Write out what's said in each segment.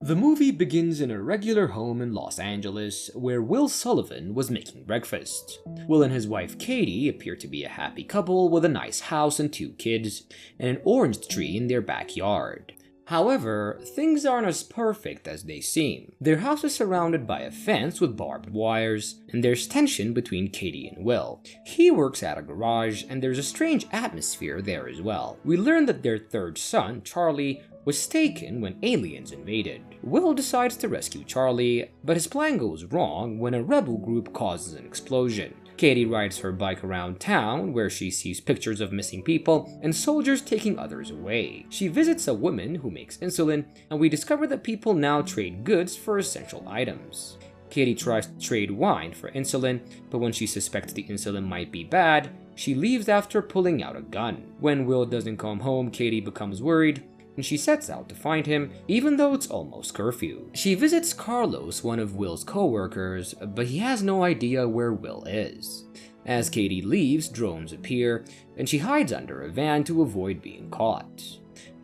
The movie begins in a regular home in Los Angeles, where Will Sullivan was making breakfast. Will and his wife Katie appear to be a happy couple with a nice house and 2 kids, and an orange tree in their backyard. However, things aren't as perfect as they seem. Their house is surrounded by a fence with barbed wires, and there's tension between Katie and Will. He works at a garage, and there's a strange atmosphere there as well. We learn that their 3rd son, Charlie, was taken when aliens invaded. Will decides to rescue Charlie, but his plan goes wrong when a rebel group causes an explosion. Katie rides her bike around town where she sees pictures of missing people and soldiers taking others away. She visits a woman who makes insulin, and we discover that people now trade goods for essential items. Katie tries to trade wine for insulin, but when she suspects the insulin might be bad, she leaves after pulling out a gun. When Will doesn't come home, Katie becomes worried, and she sets out to find him, even though it's almost curfew. She visits Carlos, one of Will's co-workers, but he has no idea where Will is. As Katie leaves, drones appear, and she hides under a van to avoid being caught.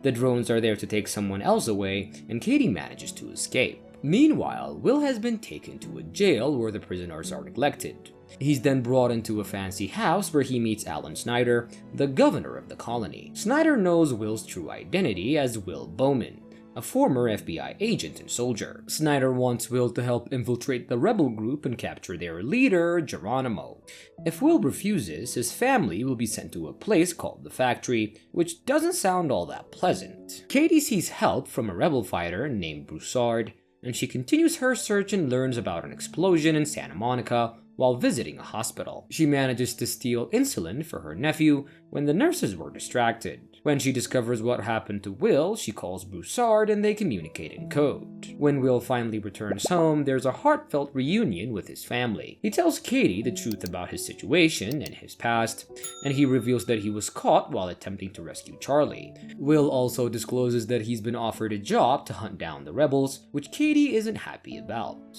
The drones are there to take someone else away, and Katie manages to escape. Meanwhile, Will has been taken to a jail where the prisoners are neglected. He's then brought into a fancy house where he meets Alan Snyder, the governor of the colony. Snyder knows Will's true identity as Will Bowman, a former FBI agent and soldier. Snyder wants Will to help infiltrate the rebel group and capture their leader, Geronimo. If Will refuses, his family will be sent to a place called the Factory, which doesn't sound all that pleasant. Katie sees help from a rebel fighter named Broussard, and she continues her search and learns about an explosion in Santa Monica while visiting a hospital. She manages to steal insulin for her nephew when the nurses were distracted. When she discovers what happened to Will, she calls Broussard and they communicate in code. When Will finally returns home, there's a heartfelt reunion with his family. He tells Katie the truth about his situation and his past, and he reveals that he was caught while attempting to rescue Charlie. Will also discloses that he's been offered a job to hunt down the rebels, which Katie isn't happy about.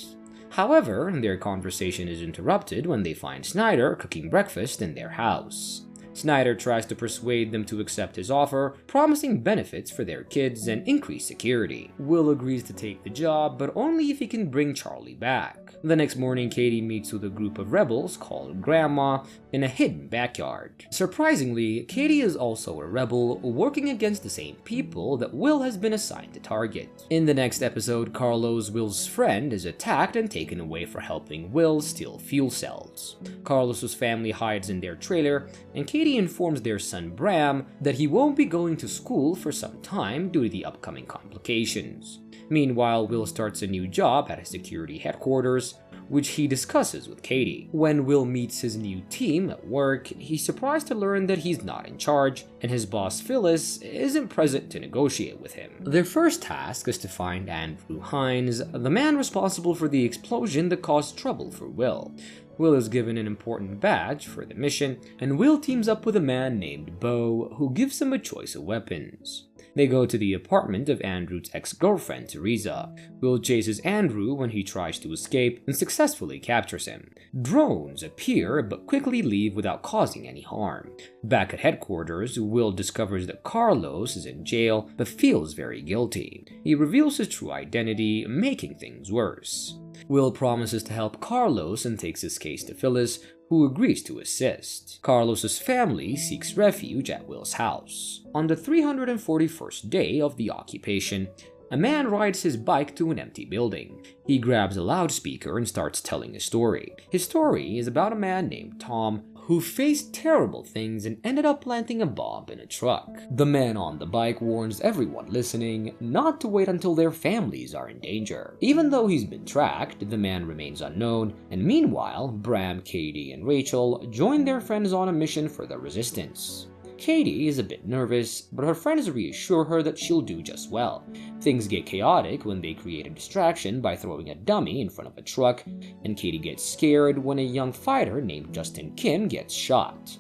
However, their conversation is interrupted when they find Snyder cooking breakfast in their house. Snyder tries to persuade them to accept his offer, promising benefits for their kids and increased security. Will agrees to take the job, but only if he can bring Charlie back. The next morning, Katie meets with a group of rebels called Grandma in a hidden backyard. Surprisingly, Katie is also a rebel working against the same people that Will has been assigned to target. In the next episode, Carlos, Will's friend, is attacked and taken away for helping Will steal fuel cells. Carlos's family hides in their trailer, and Katie informs their son Bram that he won't be going to school for some time due to the upcoming complications. Meanwhile, Will starts a new job at a security headquarters, which he discusses with Katie. When Will meets his new team at work, he's surprised to learn that he's not in charge, and his boss Phyllis isn't present to negotiate with him. Their first task is to find Andrew Hines, the man responsible for the explosion that caused trouble for Will. Will is given an important badge for the mission, and Will teams up with a man named Beau, who gives him a choice of weapons. They go to the apartment of Andrew's ex-girlfriend, Teresa. Will chases Andrew when he tries to escape and successfully captures him. Drones appear but quickly leave without causing any harm. Back at headquarters, Will discovers that Carlos is in jail but feels very guilty. He reveals his true identity, making things worse. Will promises to help Carlos and takes his case to Phyllis, who agrees to assist. Carlos's family seeks refuge at Will's house. On the 341st day of the occupation, a man rides his bike to an empty building. He grabs a loudspeaker and starts telling a story. His story is about a man named Tom who faced terrible things and ended up planting a bomb in a truck. The man on the bike warns everyone listening not to wait until their families are in danger. Even though he's been tracked, the man remains unknown, and meanwhile, Bram, Katie, and Rachel join their friends on a mission for the resistance. Katie is a bit nervous, but her friends reassure her that she'll do just well. Things get chaotic when they create a distraction by throwing a dummy in front of a truck, and Katie gets scared when a young fighter named Justin Kim gets shot.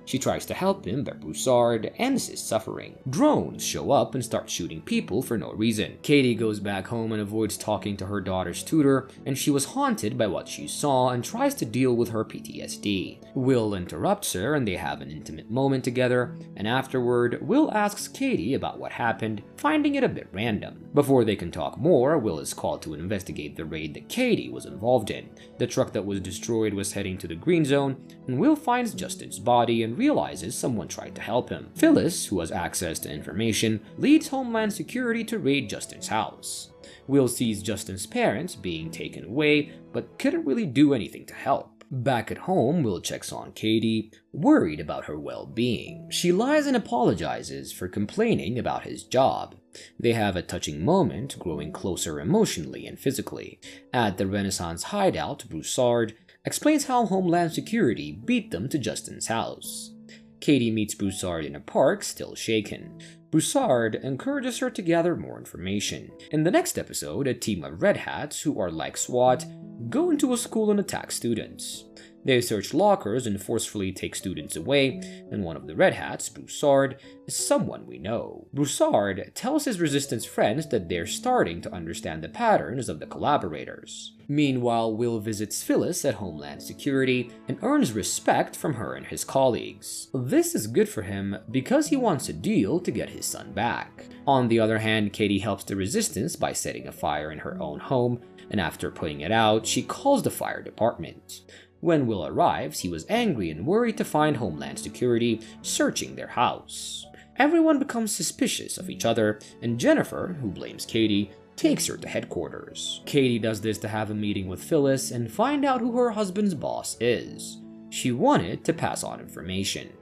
She tries to help him, but Broussard ends his suffering. Drones show up and start shooting people for no reason. Katie goes back home and avoids talking to her daughter's tutor, and she was haunted by what she saw and tries to deal with her PTSD. Will interrupts her and they have an intimate moment together, and afterward, Will asks Katie about what happened, finding it a bit random. Before they can talk more, Will is called to investigate the raid that Katie was involved in. The truck that was destroyed was heading to the green zone, and Will finds Justin's body and realizes someone tried to help him. Phyllis, who has access to information, leads Homeland Security to raid Justin's house. Will sees Justin's parents being taken away, but couldn't really do anything to help. Back at home, Will checks on Katie, worried about her well-being. She lies and apologizes for complaining about his job. They have a touching moment, growing closer emotionally and physically. At the Renaissance hideout, Broussard explains how Homeland Security beat them to Justin's house. Katie meets Broussard in a park, still shaken. Broussard encourages her to gather more information. In the next episode, a team of Red Hats, who are like SWAT, go into a school and attack students. They search lockers and forcefully take students away, and one of the Red Hats, Broussard, is someone we know. Broussard tells his resistance friends that they're starting to understand the patterns of the collaborators. Meanwhile, Will visits Phyllis at Homeland Security and earns respect from her and his colleagues. This is good for him because he wants a deal to get his son back. On the other hand, Katie helps the resistance by setting a fire in her own home, and after putting it out, she calls the fire department. When Will arrives, he was angry and worried to find Homeland Security searching their house. Everyone becomes suspicious of each other, and Jennifer, who blames Katie, takes her to headquarters. Katie does this to have a meeting with Phyllis and find out who her husband's boss is. She wanted to pass on information.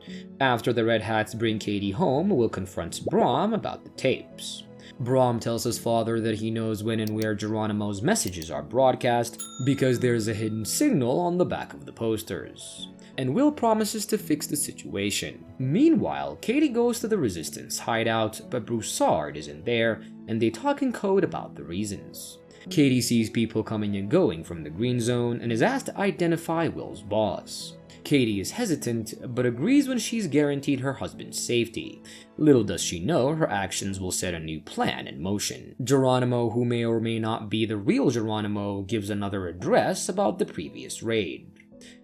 After the Red Hats bring Katie home, Will confronts Brom about the tapes. Brom tells his father that he knows when and where Geronimo's messages are broadcast because there's a hidden signal on the back of the posters. And Will promises to fix the situation. Meanwhile, Katie goes to the Resistance hideout, but Broussard isn't there, and they talk in code about the reasons. Katie sees people coming and going from the green zone and is asked to identify Will's boss. Katie is hesitant, but agrees when she's guaranteed her husband's safety. Little does she know, her actions will set a new plan in motion. Geronimo, who may or may not be the real Geronimo, gives another address about the previous raid.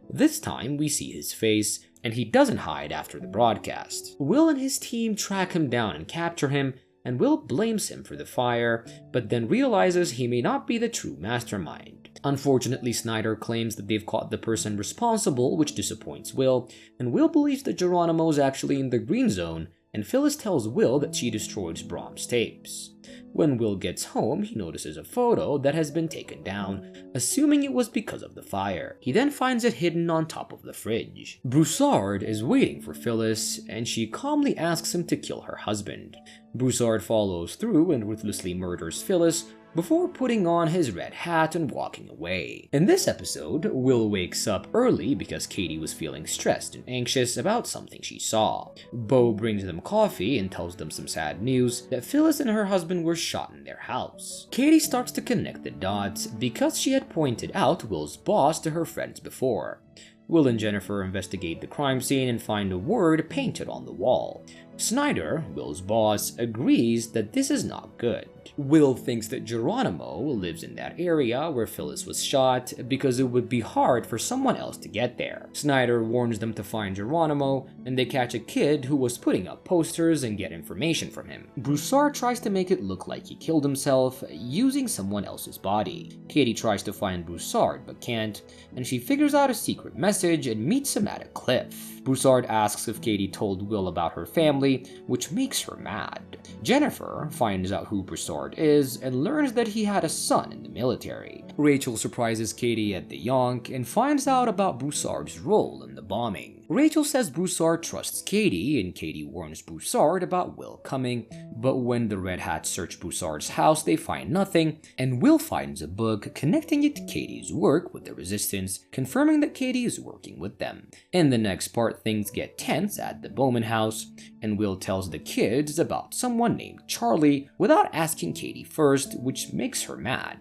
This time, we see his face, and he doesn't hide after the broadcast. Will and his team track him down and capture him, and Will blames him for the fire, but then realizes he may not be the true mastermind. Unfortunately, Snyder claims that they've caught the person responsible, which disappoints Will, and Will believes that Geronimo is actually in the green zone, and Phyllis tells Will that she destroyed Brom's tapes. When Will gets home, he notices a photo that has been taken down, assuming it was because of the fire. He then finds it hidden on top of the fridge. Broussard is waiting for Phyllis, and she calmly asks him to kill her husband. Broussard follows through and ruthlessly murders Phyllis, before putting on his red hat and walking away. In this episode, Will wakes up early because Katie was feeling stressed and anxious about something she saw. Bo brings them coffee and tells them some sad news that Phyllis and her husband were shot in their house. Katie starts to connect the dots because she had pointed out Will's boss to her friends before. Will and Jennifer investigate the crime scene and find a word painted on the wall. Snyder, Will's boss, agrees that this is not good. Will thinks that Geronimo lives in that area where Phyllis was shot because it would be hard for someone else to get there. Snyder warns them to find Geronimo, and they catch a kid who was putting up posters and get information from him. Broussard tries to make it look like he killed himself using someone else's body. Katie tries to find Broussard but can't, and she figures out a secret message and meets him at a cliff. Broussard asks if Katie told Will about her family, which makes her mad. Jennifer finds out who Broussard is and learns that he had a son in the military. Rachel surprises Katie at the Yonk and finds out about Broussard's role in the bombing. Rachel says Broussard trusts Katie, and Katie warns Broussard about Will coming, but when the Red Hats search Broussard's house, they find nothing, and Will finds a book connecting it to Katie's work with the Resistance, confirming that Katie is working with them. In the next part, things get tense at the Bowman house, and Will tells the kids about someone named Charlie without asking Katie first, which makes her mad.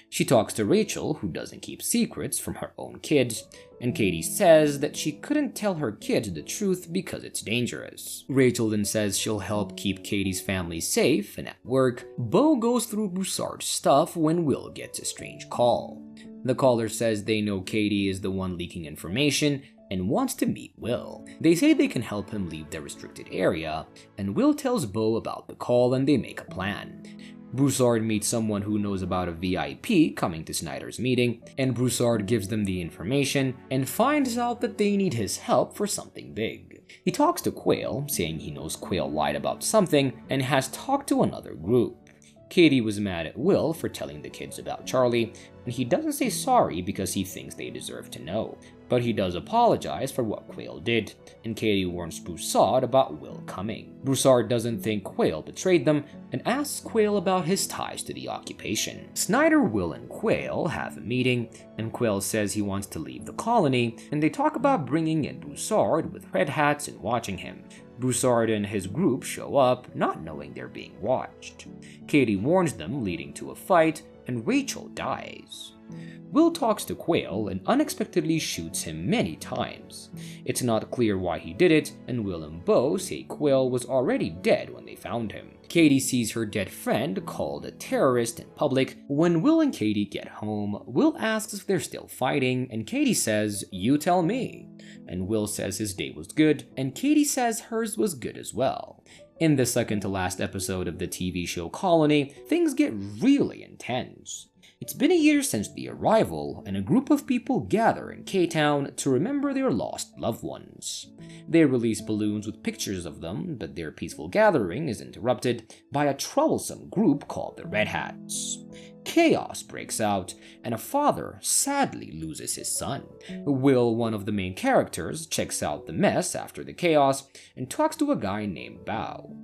She talks to Rachel, who doesn't keep secrets from her own kids, and Katie says that she couldn't tell her kids the truth because it's dangerous. Rachel then says she'll help keep Katie's family safe, and at work, Beau goes through Broussard's stuff when Will gets a strange call. The caller says they know Katie is the one leaking information and wants to meet Will. They say they can help him leave the restricted area, and Will tells Beau about the call and they make a plan. Broussard meets someone who knows about a VIP coming to Snyder's meeting, and Broussard gives them the information and finds out that they need his help for something big. He talks to Quayle, saying he knows Quayle lied about something and has talked to another group. Katie was mad at Will for telling the kids about Charlie, and he doesn't say sorry because he thinks they deserve to know. But he does apologize for what Quayle did, and Katie warns Broussard about Will coming. Broussard doesn't think Quayle betrayed them and asks Quayle about his ties to the occupation. Snyder, Will, and Quayle have a meeting, and Quayle says he wants to leave the colony, and they talk about bringing in Broussard with red hats and watching him. Broussard and his group show up, not knowing they're being watched. Katie warns them, leading to a fight, and Rachel dies. Will talks to Quayle and unexpectedly shoots him many times. It's not clear why he did it, and Will and Beau say Quayle was already dead when they found him. Katie sees her dead friend called a terrorist in public. When Will and Katie get home, Will asks if they're still fighting, and Katie says, "You tell me." And Will says his day was good, and Katie says hers was good as well. In the second to last episode of the TV show Colony, things get really intense. It's been a year since the arrival, and a group of people gather in K-Town to remember their lost loved ones. They release balloons with pictures of them, but their peaceful gathering is interrupted by a troublesome group called the Red Hats. Chaos breaks out, and a father sadly loses his son. Will, one of the main characters, checks out the mess after the chaos and talks to a guy named Bao.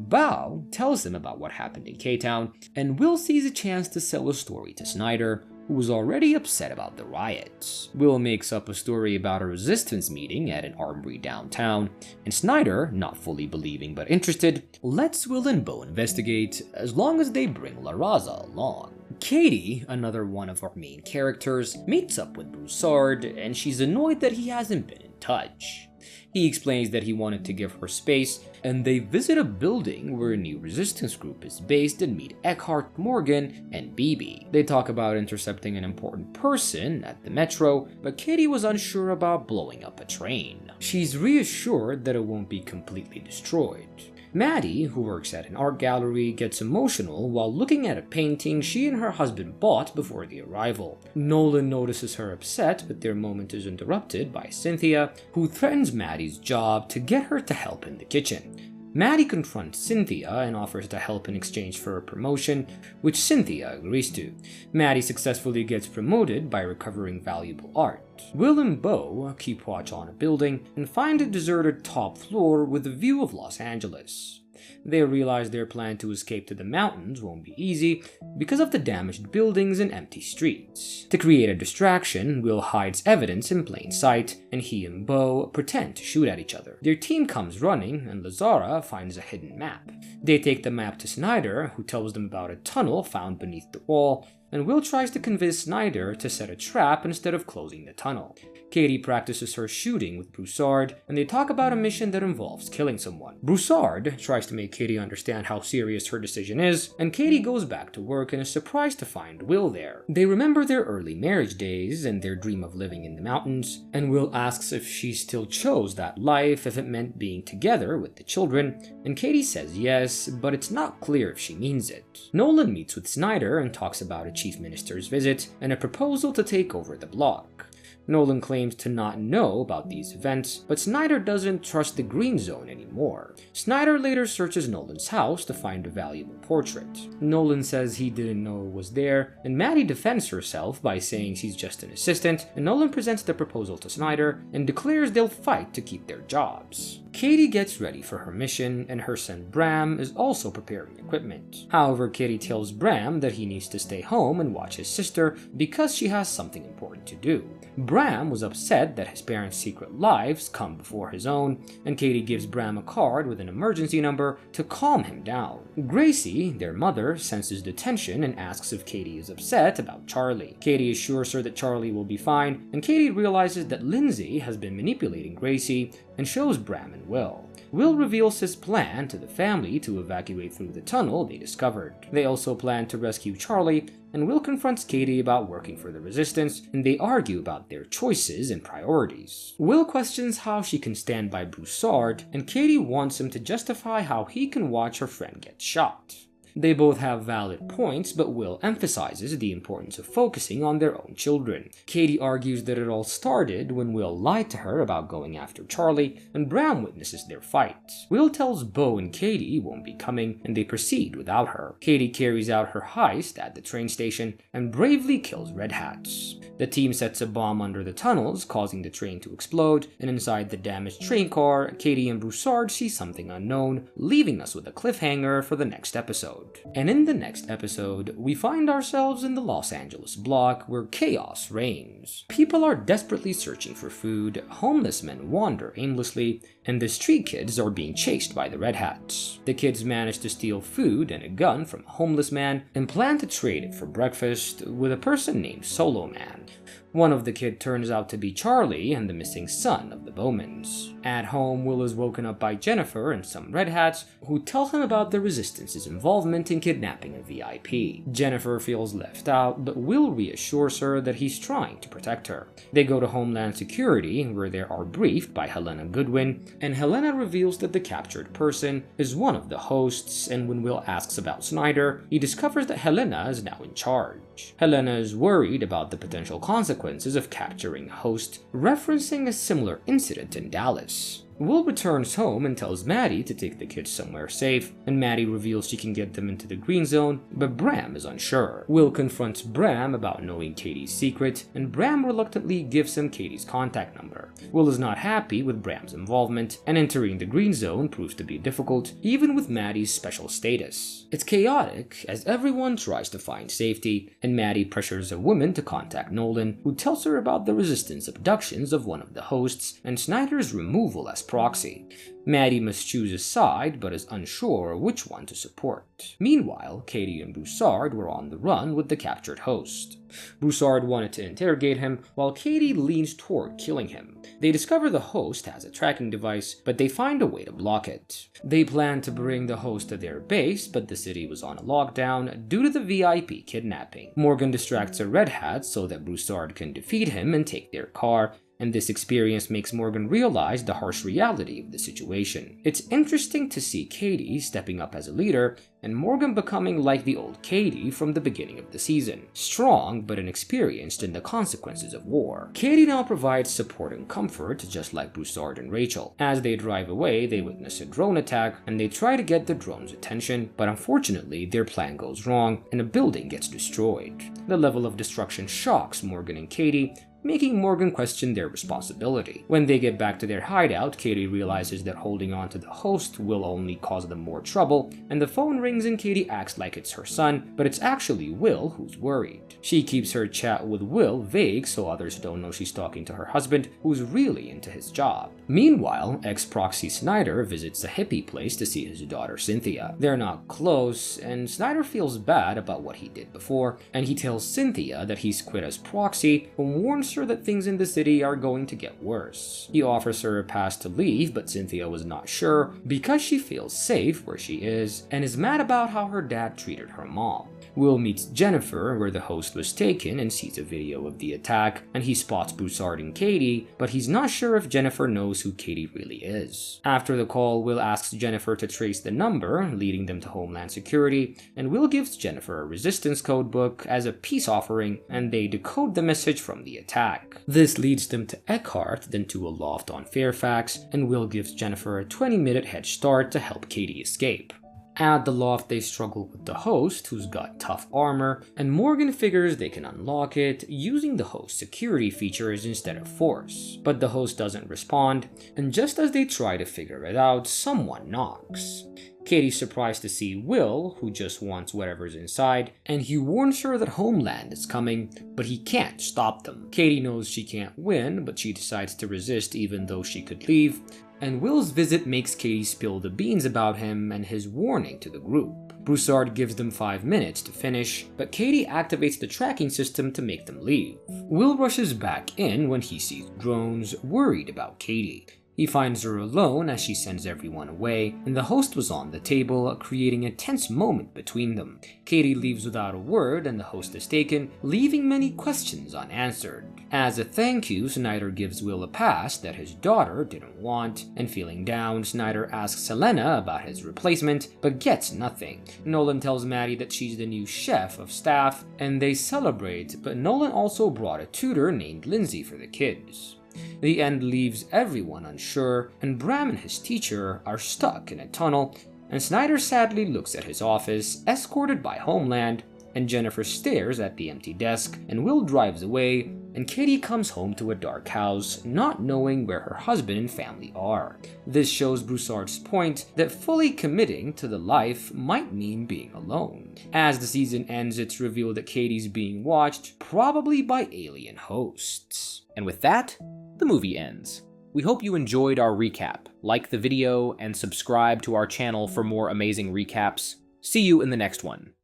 Bao tells him about what happened in K-Town, and Will sees a chance to sell a story to Snyder, who was already upset about the riots. Will makes up a story about a resistance meeting at an armory downtown, and Snyder, not fully believing but interested, lets Will and Beau investigate as long as they bring La Raza along. Katie, another one of our main characters, meets up with Broussard, and she's annoyed that he hasn't been in touch. He explains that he wanted to give her space, and they visit a building where a new resistance group is based and meet Eckhart, Morgan, and BB. They talk about intercepting an important person at the metro, but Katie was unsure about blowing up a train. She's reassured that it won't be completely destroyed. Maddie, who works at an art gallery, gets emotional while looking at a painting she and her husband bought before the arrival. Nolan notices her upset, but their moment is interrupted by Cynthia, who threatens Maddie's job to get her to help in the kitchen. Maddie confronts Cynthia and offers to help in exchange for a promotion, which Cynthia agrees to. Maddie successfully gets promoted by recovering valuable art. Will and Beau keep watch on a building and find a deserted top floor with a view of Los Angeles. They realize their plan to escape to the mountains won't be easy because of the damaged buildings and empty streets. To create a distraction, Will hides evidence in plain sight, and he and Beau pretend to shoot at each other. Their team comes running, and Lazara finds a hidden map. They take the map to Snyder, who tells them about a tunnel found beneath the wall, and Will tries to convince Snyder to set a trap instead of closing the tunnel. Katie practices her shooting with Broussard, and they talk about a mission that involves killing someone. Broussard tries to make Katie understand how serious her decision is, and Katie goes back to work and is surprised to find Will there. They remember their early marriage days and their dream of living in the mountains, and Will asks if she still chose that life if it meant being together with the children, and Katie says yes, but it's not clear if she means it. Nolan meets with Snyder and talks about a chief minister's visit and a proposal to take over the block. Nolan claims to not know about these events, but Snyder doesn't trust the Green Zone anymore. Snyder later searches Nolan's house to find a valuable portrait. Nolan says he didn't know it was there, and Maddie defends herself by saying she's just an assistant, and Nolan presents the proposal to Snyder and declares they'll fight to keep their jobs. Katie gets ready for her mission, and her son Bram is also preparing equipment. However, Katie tells Bram that he needs to stay home and watch his sister because she has something important to do. Bram was upset that his parents' secret lives come before his own, and Katie gives Bram a card with an emergency number to calm him down. Gracie, their mother, senses the tension and asks if Katie is upset about Charlie. Katie assures her that Charlie will be fine, and Katie realizes that Lindsay has been manipulating Gracie and shows Bram and Will. Will reveals his plan to the family to evacuate through the tunnel they discovered. They also plan to rescue Charlie, and Will confronts Katie about working for the Resistance, and they argue about their choices and priorities. Will questions how she can stand by Broussard, and Katie wants him to justify how he can watch her friend get shot. They both have valid points, but Will emphasizes the importance of focusing on their own children. Katie argues that it all started when Will lied to her about going after Charlie, and Bram witnesses their fight. Will tells Beau and Katie won't be coming, and they proceed without her. Katie carries out her heist at the train station and bravely kills Red Hats. The team sets a bomb under the tunnels, causing the train to explode, and inside the damaged train car, Katie and Broussard see something unknown, leaving us with a cliffhanger for the next episode. And in the next episode, we find ourselves in the Los Angeles block where chaos reigns. People are desperately searching for food, homeless men wander aimlessly, and the street kids are being chased by the Red Hats. The kids manage to steal food and a gun from a homeless man and plan to trade it for breakfast with a person named Solo Man. One of the kids turns out to be Charlie and the missing son of the Bowmans. At home, Will is woken up by Jennifer and some Red Hats who tell him about the Resistance's involvement in kidnapping a VIP. Jennifer feels left out, but Will reassures her that he's trying to protect her. They go to Homeland Security, where they are briefed by Helena Goodwin, and Helena reveals that the captured person is one of the hosts, and when Will asks about Snyder, he discovers that Helena is now in charge. Helena is worried about the potential consequences of capturing a host, referencing a similar incident in Dallas. Will returns home and tells Maddie to take the kids somewhere safe, and Maddie reveals she can get them into the green zone, but Bram is unsure. Will confronts Bram about knowing Katie's secret, and Bram reluctantly gives him Katie's contact number. Will is not happy with Bram's involvement, and entering the green zone proves to be difficult, even with Maddie's special status. It's chaotic, as everyone tries to find safety, and Maddie pressures a woman to contact Nolan, who tells her about the Resistance abductions of one of the hosts, and Snyder's removal as proxy. Maddie must choose a side, but is unsure which one to support. Meanwhile, Katie and Broussard were on the run with the captured host. Broussard wanted to interrogate him, while Katie leans toward killing him. They discover the host has a tracking device, but they find a way to block it. They plan to bring the host to their base, but the city was on a lockdown due to the VIP kidnapping. Morgan distracts a Red Hat so that Broussard can defeat him and take their car, and this experience makes Morgan realize the harsh reality of the situation. It's interesting to see Katie stepping up as a leader, and Morgan becoming like the old Katie from the beginning of the season, strong but inexperienced in the consequences of war. Katie now provides support and comfort, just like Broussard and Rachel. As they drive away, they witness a drone attack, and they try to get the drone's attention, but unfortunately their plan goes wrong, and a building gets destroyed. The level of destruction shocks Morgan and Katie, making Morgan question their responsibility. When they get back to their hideout, Katie realizes that holding on to the host will only cause them more trouble, and the phone rings and Katie acts like it's her son, but it's actually Will who's worried. She keeps her chat with Will vague so others don't know she's talking to her husband, who's really into his job. Meanwhile, ex-proxy Snyder visits a hippie place to see his daughter Cynthia. They're not close, and Snyder feels bad about what he did before, and he tells Cynthia that he's quit as proxy and warns her that things in the city are going to get worse. He offers her a pass to leave, but Cynthia was not sure because she feels safe where she is and is mad about how her dad treated her mom. Will meets Jennifer where the host was taken and sees a video of the attack, and he spots Broussard and Katie, but he's not sure if Jennifer knows who Katie really is. After the call, Will asks Jennifer to trace the number, leading them to Homeland Security, and Will gives Jennifer a resistance code book as a peace offering, and they decode the message from the attack. This leads them to Eckhart, then to a loft on Fairfax, and Will gives Jennifer a 20-minute head start to help Katie escape. At the loft, they struggle with the host, who's got tough armor, and Morgan figures they can unlock it using the host's security features instead of force. But the host doesn't respond, and just as they try to figure it out, someone knocks. Katie's surprised to see Will, who just wants whatever's inside, and he warns her that Homeland is coming, but he can't stop them. Katie knows she can't win, but she decides to resist even though she could leave, and Will's visit makes Katie spill the beans about him and his warning to the group. Broussard gives them 5 minutes to finish, but Katie activates the tracking system to make them leave. Will rushes back in when he sees drones, worried about Katie. He finds her alone as she sends everyone away, and the host was on the table, creating a tense moment between them. Katie leaves without a word, and the host is taken, leaving many questions unanswered. As a thank you, Snyder gives Will a pass that his daughter didn't want, and feeling down, Snyder asks Selena about his replacement, but gets nothing. Nolan tells Maddie that she's the new chef of staff, and they celebrate, but Nolan also brought a tutor named Lindsay for the kids. The end leaves everyone unsure, and Bram and his teacher are stuck in a tunnel, and Snyder sadly looks at his office, escorted by Homeland, and Jennifer stares at the empty desk, and Will drives away, and Katie comes home to a dark house, not knowing where her husband and family are. This shows Broussard's point that fully committing to the life might mean being alone. As the season ends, it's revealed that Katie's being watched, probably by alien hosts. And with that, the movie ends. We hope you enjoyed our recap. Like the video and subscribe to our channel for more amazing recaps. See you in the next one.